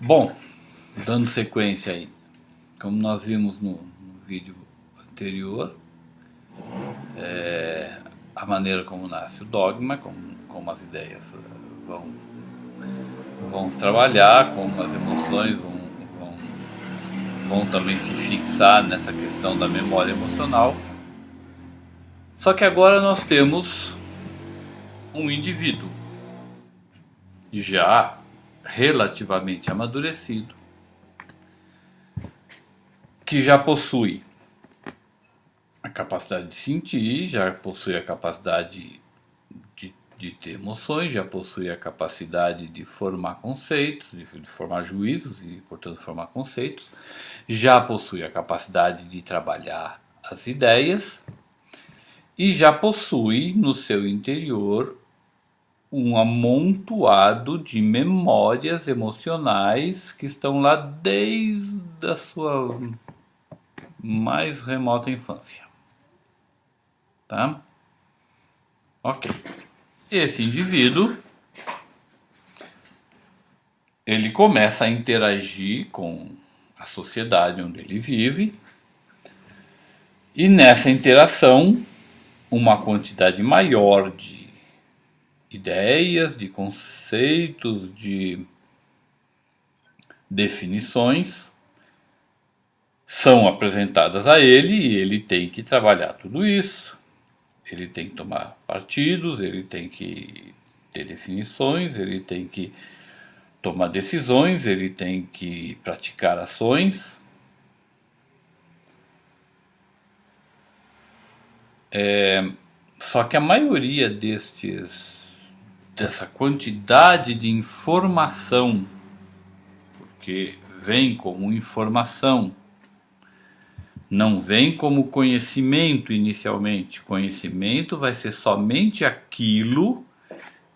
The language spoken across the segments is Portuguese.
Bom, dando sequência aí, como nós vimos no vídeo anterior, a maneira como nasce o dogma, como as ideias vão trabalhar, como as emoções vão, vão também se fixar nessa questão da memória emocional. Só que agora nós temos um indivíduo já relativamente amadurecido, que já possui a capacidade de sentir, já possui a capacidade de ter emoções, já possui a capacidade de formar conceitos, de formar juízos e, portanto, formar conceitos, já possui a capacidade de trabalhar as ideias e já possui no seu interior um amontoado de memórias emocionais que estão lá desde a sua mais remota infância. Tá? Ok. Esse indivíduo, ele começa a interagir com a sociedade onde ele vive, e nessa interação, uma quantidade maior de ideias, de conceitos, de definições são apresentadas a ele e ele tem que trabalhar tudo isso. Ele tem que tomar partidos, ele tem que ter definições, ele tem que tomar decisões, ele tem que praticar ações. Só que a maioria dessa quantidade de informação, porque vem como informação, não vem como conhecimento inicialmente. Conhecimento vai ser somente aquilo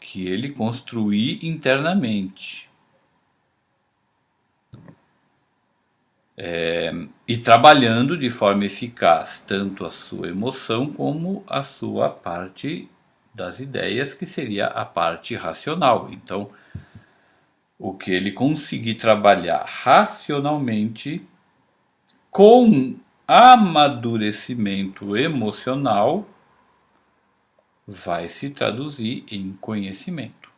que ele construir internamente. E trabalhando de forma eficaz tanto a sua emoção como a sua parte das ideias, que seria a parte racional. Então, o que ele conseguir trabalhar racionalmente com amadurecimento emocional vai se traduzir em conhecimento.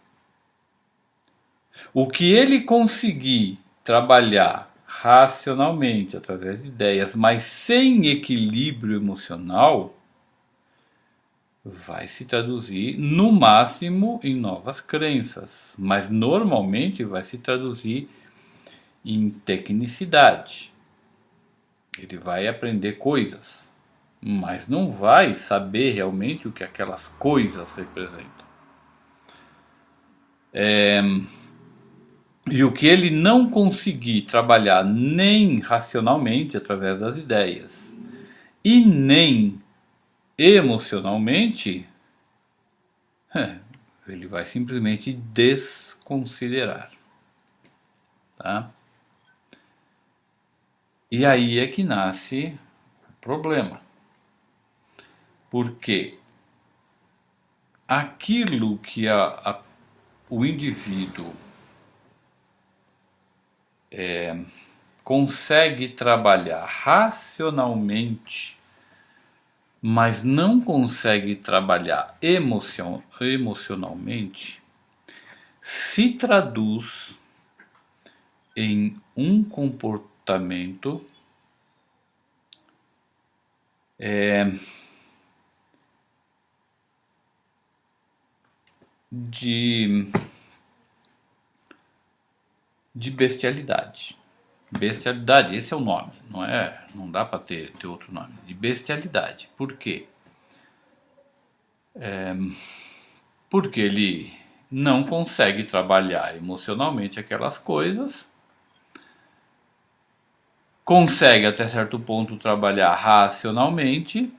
O que ele conseguir trabalhar racionalmente através de ideias, mas sem equilíbrio emocional, vai se traduzir no máximo em novas crenças, mas normalmente vai se traduzir em tecnicidade. Ele vai aprender coisas, mas não vai saber realmente o que aquelas coisas representam. E o que ele não conseguir trabalhar nem racionalmente através das ideias e nem emocionalmente, ele vai simplesmente desconsiderar. Tá? E aí é que nasce o problema. Porque aquilo que o indivíduo consegue trabalhar racionalmente, mas não consegue trabalhar emocionalmente, se traduz em um comportamento de bestialidade. Bestialidade, esse é o nome, não dá para ter outro nome. De bestialidade. Por quê? Porque ele não consegue trabalhar emocionalmente aquelas coisas, consegue até certo ponto trabalhar racionalmente,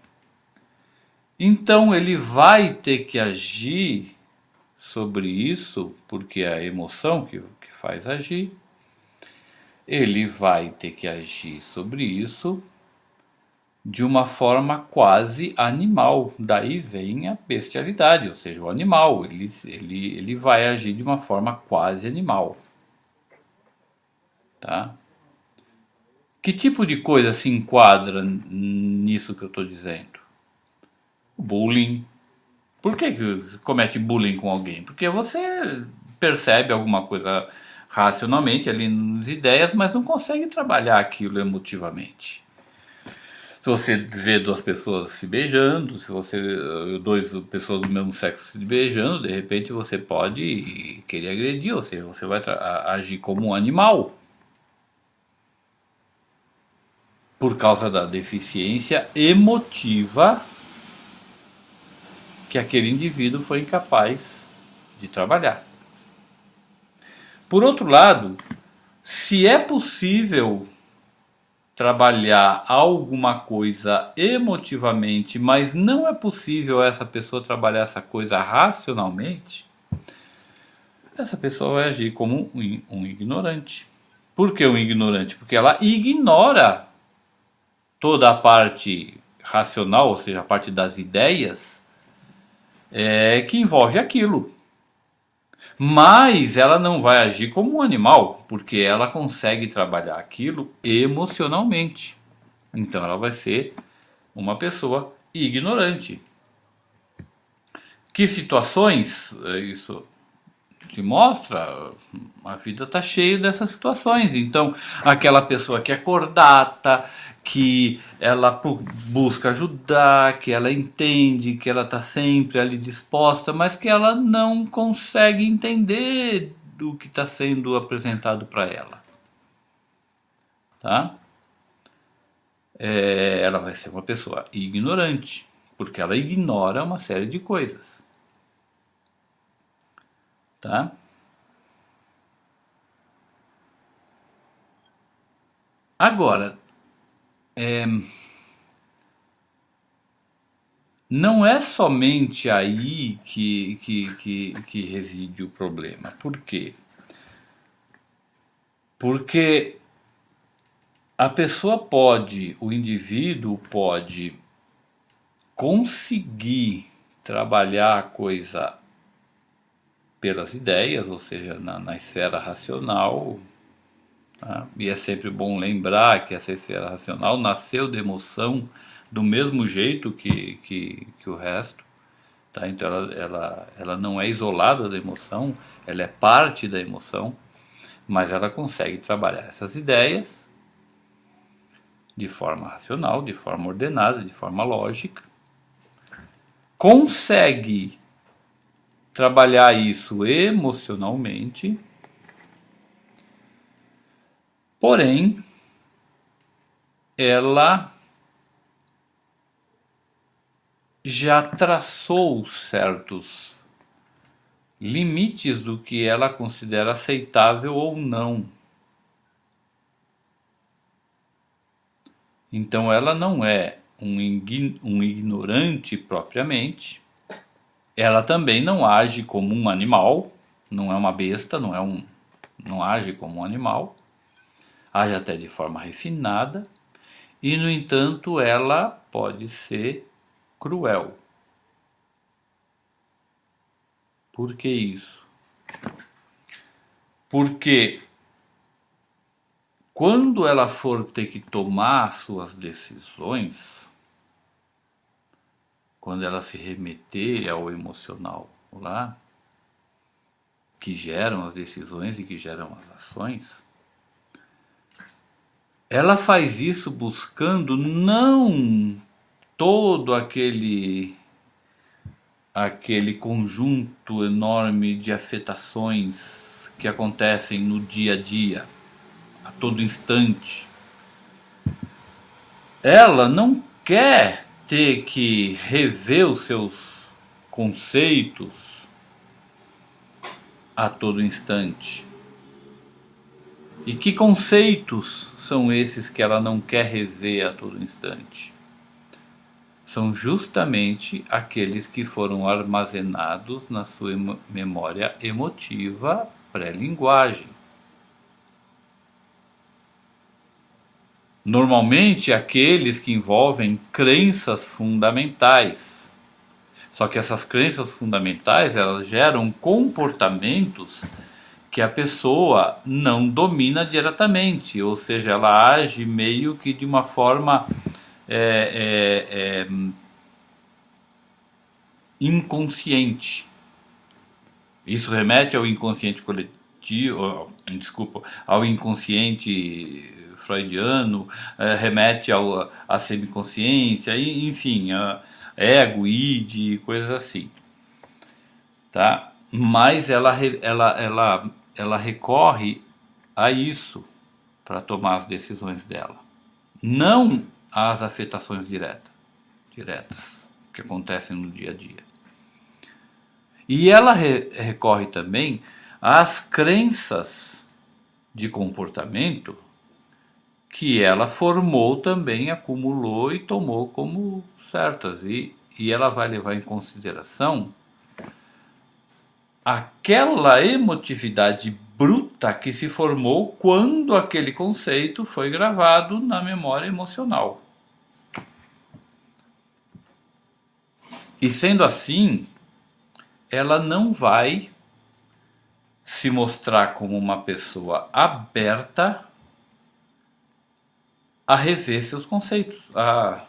então ele vai ter que agir sobre isso, porque é a emoção que faz agir. Ele vai ter que agir sobre isso de uma forma quase animal. Daí vem a bestialidade, ou seja, o animal. Ele vai agir de uma forma quase animal. tá? Que tipo de coisa se enquadra nisso que eu estou dizendo? Bullying. Por que você comete bullying com alguém? Porque você percebe alguma coisa racionalmente ali nas ideias, mas não consegue trabalhar aquilo emotivamente. Se você vê duas pessoas se beijando, se você duas pessoas do mesmo sexo se beijando, de repente você pode querer agredir, ou seja, você vai agir como um animal por causa da deficiência emotiva que aquele indivíduo foi incapaz de trabalhar. Por outro lado, se é possível trabalhar alguma coisa emotivamente, mas não é possível essa pessoa trabalhar essa coisa racionalmente, essa pessoa vai agir como um ignorante. Por que um ignorante? Porque ela ignora toda a parte racional, ou seja, a parte das ideias, que envolve aquilo. Mas ela não vai agir como um animal, porque ela consegue trabalhar aquilo emocionalmente. Então ela vai ser uma pessoa ignorante. Que situações isso se mostra? A vida está cheia dessas situações. Então, aquela pessoa que é cordata, que ela busca ajudar, que ela entende, que ela está sempre ali disposta, mas que ela não consegue entender do que está sendo apresentado para ela. Tá? Ela vai ser uma pessoa ignorante, porque ela ignora uma série de coisas. Tá? Agora, não é somente aí que reside o problema. Por quê? Porque a pessoa pode, o indivíduo pode conseguir trabalhar a coisa pelas ideias, ou seja, na esfera racional. Tá? E é sempre bom lembrar que essa esfera racional nasceu de emoção do mesmo jeito que o resto. Tá? Então ela não é isolada da emoção, ela é parte da emoção, mas ela consegue trabalhar essas ideias de forma racional, de forma ordenada, de forma lógica. Consegue trabalhar isso emocionalmente, porém, ela já traçou certos limites do que ela considera aceitável ou não. Então ela não é um ignorante propriamente, ela também não age como um animal, não é uma besta, não age como um animal, age até de forma refinada, e no entanto ela pode ser cruel. Por que isso? Porque quando ela for ter que tomar suas decisões, quando ela se remeter ao emocional lá, que geram as decisões e que geram as ações, ela faz isso buscando não todo aquele conjunto enorme de afetações que acontecem no dia a dia, a todo instante. Ela não quer ter que rever os seus conceitos a todo instante. E que conceitos são esses que ela não quer rever a todo instante? São justamente aqueles que foram armazenados na sua memória emotiva pré-linguagem. Normalmente aqueles que envolvem crenças fundamentais. Só que essas crenças fundamentais, elas geram comportamentos que a pessoa não domina diretamente, ou seja, ela age meio que de uma forma inconsciente. Isso remete ao inconsciente coletivo, desculpa, ao inconsciente freudiano, remete à semiconsciência, enfim, a ego, id, coisas assim, tá? Mas ela recorre a isso para tomar as decisões dela, não às afetações diretas que acontecem no dia a dia. E ela recorre também às crenças de comportamento que ela formou também, acumulou e tomou como certas. E ela vai levar em consideração aquela emotividade bruta que se formou quando aquele conceito foi gravado na memória emocional. E sendo assim, ela não vai se mostrar como uma pessoa aberta a rever seus conceitos, a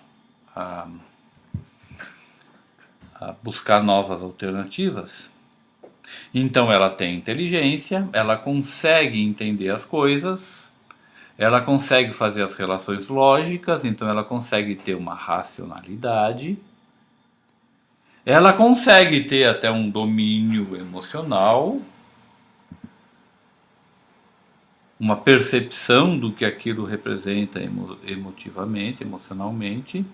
buscar novas alternativas. Então ela tem inteligência, ela consegue entender as coisas, ela consegue fazer as relações lógicas, então ela consegue ter uma racionalidade, ela consegue ter até um domínio emocional, uma percepção do que aquilo representa emotivamente, emocionalmente,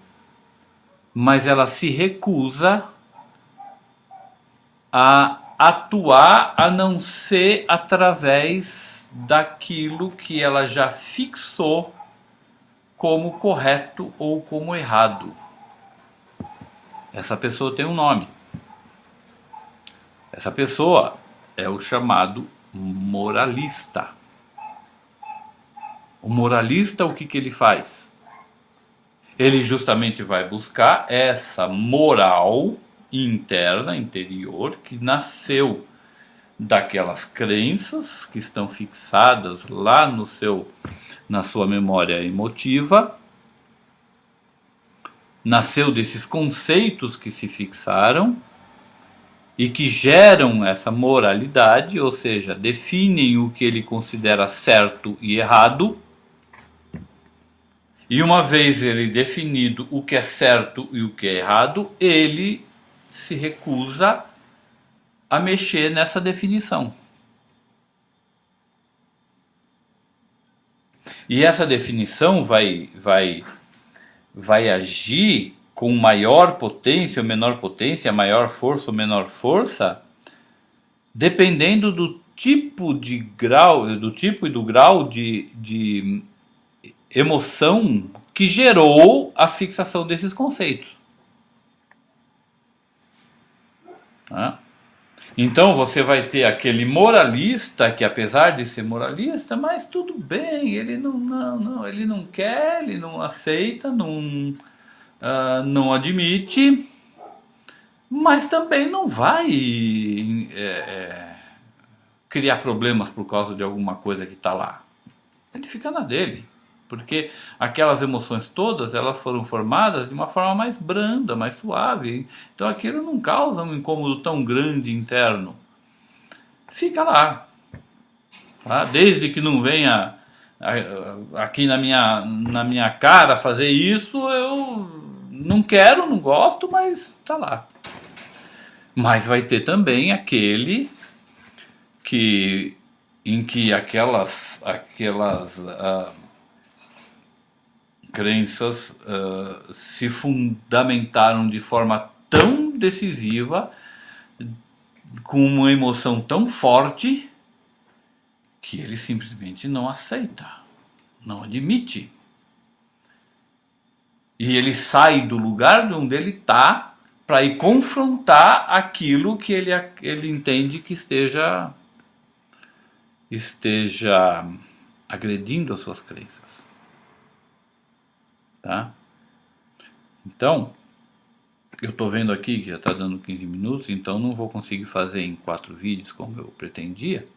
mas ela se recusa a atuar a não ser através daquilo que ela já fixou como correto ou como errado. Essa pessoa tem um nome. Essa pessoa é o chamado moralista. O moralista, o que ele faz? Ele justamente vai buscar essa moral interna, interior, que nasceu daquelas crenças que estão fixadas lá na sua memória emotiva, nasceu desses conceitos que se fixaram e que geram essa moralidade, ou seja, definem o que ele considera certo e errado. E uma vez ele definido o que é certo e o que é errado, ele se recusa a mexer nessa definição. E essa definição vai agir com maior potência ou menor potência, maior força ou menor força, dependendo do tipo de grau, do tipo e do grau de emoção que gerou a fixação desses conceitos. Tá? Então você vai ter aquele moralista que, apesar de ser moralista, mas tudo bem, ele ele não quer, ele não aceita, não admite, mas também não vai criar problemas por causa de alguma coisa que está lá. Ele fica na dele. Porque aquelas emoções todas, elas foram formadas de uma forma mais branda, mais suave. Então aquilo não causa um incômodo tão grande interno. Fica lá. Tá? Desde que não venha aqui na minha cara fazer isso, eu não quero, não gosto, mas tá lá. Mas vai ter também aquele em que aquelas crenças se fundamentaram de forma tão decisiva, com uma emoção tão forte, que ele simplesmente não aceita, não admite. E ele sai do lugar de onde ele está para ir confrontar aquilo que ele entende que esteja agredindo as suas crenças. Tá? Então, eu estou vendo aqui que já está dando 15 minutos, então não vou conseguir fazer em 4 vídeos como eu pretendia.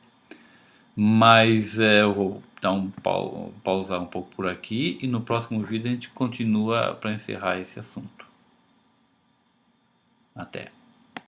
Mas eu vou dar pausar um pouco por aqui e no próximo vídeo a gente continua para encerrar esse assunto. Até.